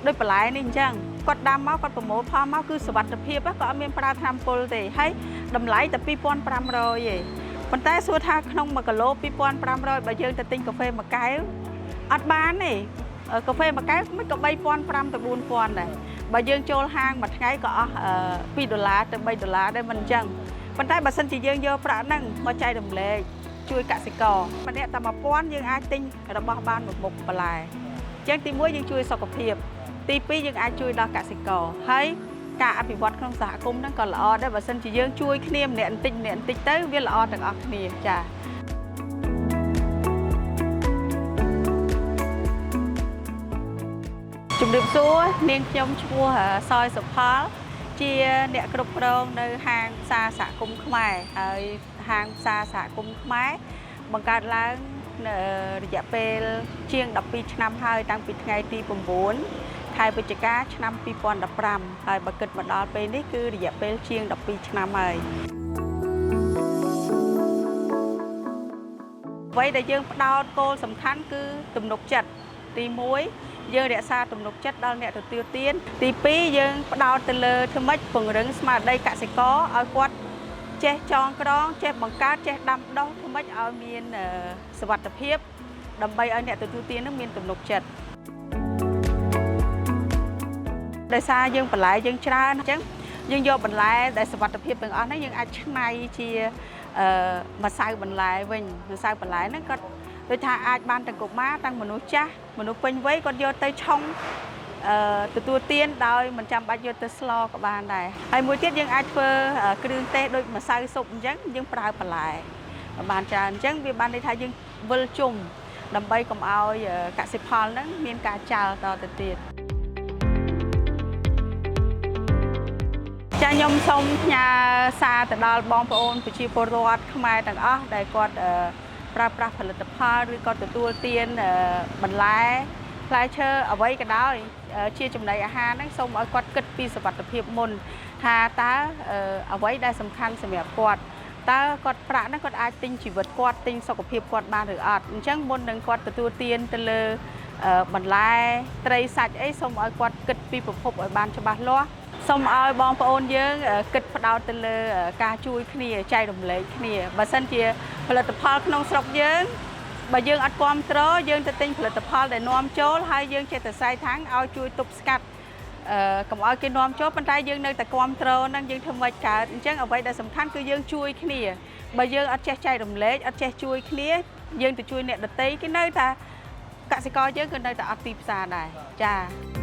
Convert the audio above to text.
ដោយបន្លែនេះអញ្ចឹងគាត់ដាំមកគាត់ប្រមូលផលមកគឺសុវត្ថិភាពក៏អត់មានប្រើថ្នាំពុលទេហើយតម្លៃតែ2500ទេប៉ុន្តែសួរថាក្នុង1គីឡូ2500បើយើងទៅទិញកាហ្វេមួយកែវអត់បានទេកាហ្វេមួយកែវមិនក៏3500ទៅ4000ដែរបើយើងចូលហាងមួយថ្ងៃក៏អស់$2ទៅ$3ដែរមិនអញ្ចឹងប៉ុន្តែបើសិនជាយើងយកប្រាក់ហ្នឹងមកចែករំលែកជួយកសិករម្នាក់តែ1000យើងអាចទិញរបស់បានមួយមុខបន្លែអញ្ចឹងទី1យើងជួយសុខភាពទី2យើងអាចជួយដល់កសិករហើយការអភិវឌ្ឍក្នុងសហគមន៍ហ្នឹងក៏ល្អដែរបើសិនជាយើងជួយគ្នាម្នាក់បន្តិចម្នាក់បន្តិចទៅវាល្អទាំងអស់គ្នាចា៎ជំរាបសួរនាងខ្ញុំឈ្មោះសយសុផលជាអ្នកគ្រប់គ្រងនៅហាងផ្សារសហគមន៍ខ្មែរហើយហាងផ្សារសហគមន៍ខ្មែរបង្កើតឡើងរយៈពេលជាង12ឆ្នាំហើយតាំងពីថ្ងៃទី9ខែវិច្ឆិកាឆ្នាំ2015ហើយបើគិតមកដល់ពេលនេះគឺរយៈពេលជាង12ឆ្នាំហើយអ្វីដែលយើងផ្ដោតគោលសំខាន់គឺទំនុកចិត្តទី1យើងរក្សាទំនុកចិត្តដល់អ្នកទទួលទានទី2យើងផ្ដោតទៅលើធ្វើម៉េចពង្រឹងស្មារតីកសិករឲ្យគាត់ចេះចងក្រងចេះបង្កើតចេះដាំដុះធ្វើម៉េចឲ្យមានសុវត្ថិភាពដើម្បីឲ្យអ្នកទទួលទាននឹងមានទំនុកចិត្តដោយសារយើងបន្លែយើងច្រើនអញ្ចឹងយើងយកបន្លែដែលសុវត្ថិភាពទាំងអស់ហ្នឹងយើងអាចច្នៃជាម្សៅបន្លែវិញម្សៅបន្លែហ្នឹងគាត់ដូចថាអាចបានទាំងកុមារទាំងមនុស្សចាស់មនុស្សពេញវ័យគាត់យកទៅឆុងទទួលទានដោយមិនចាំបាច់យកទៅស្លក៏បានដែរហើយមួយទៀតយើងអាចធ្វើគ្រឿងទេសដូចម្សៅស៊ុបអញ្ចឹងយើងប្រើបន្លែបានច្រើនអញ្ចឹងវាបានន័យថាយើងវិលជុំដើម្បីកុំឲ្យកសិផលហ្នឹងមានការចាល់តទៅទៀតចាខ្ញុំសូមផ្ញើសារទៅដល់បងប្អូនប្រជាពលរដ្ឋខ្មែរទាំងអស់ដែលគាត់ប្រើប្រាស់ផលិតផលឬក៏ទទួលទានបន្លែផ្លែឈើអ្វីក៏ដោយជាចំណីអាហារហ្នឹងសូមឲ្យគាត់គិតពីសុវត្ថិភាពមុនថាតើអ្វីដែលសំខាន់សម្រាប់គាត់តើគាត់ប្រាក់ហ្នឹងគាត់អាចទិញជីវិតគាត់ទិញសុខភាពគាត់បានឬអត់អញ្ចឹងមុននឹងគាត់ទទួលទានទៅលើបន្លែត្រីសាច់អីសូមឲ្យគាត់គិតពីប្រភពឲ្យបានច្បាស់លាស់សូមឲ្យបងប្អូនយើងគិតផ្ដោតទៅលើការជួយគ្នាចែករំលែកគ្នាបើសិនជាផលិតផលក្នុងស្រុកយើងបើយើងអត់គ្រប់គ្រងយើងទៅទិញផលិតផលដែលនាំចូលហើយយើងចេះតែសាយថាំងឲ្យជួយទប់ស្កាត់កុំឲ្យគេនាំចូលប៉ុន្តែយើងនៅតែគ្រប់គ្រងហ្នឹងយើងធ្វើមិនកើតអញ្ចឹងអ្វីដែលសំខាន់គឺយើងជួយគ្នាបើយើងអត់ចេះចែករំលែកអត់ចេះជួយគ្នាយើងទៅជួយអ្នកដទៃគេនៅតែកសិករយើងគឺនៅតែអត់ទីផ្សារដែរចា៎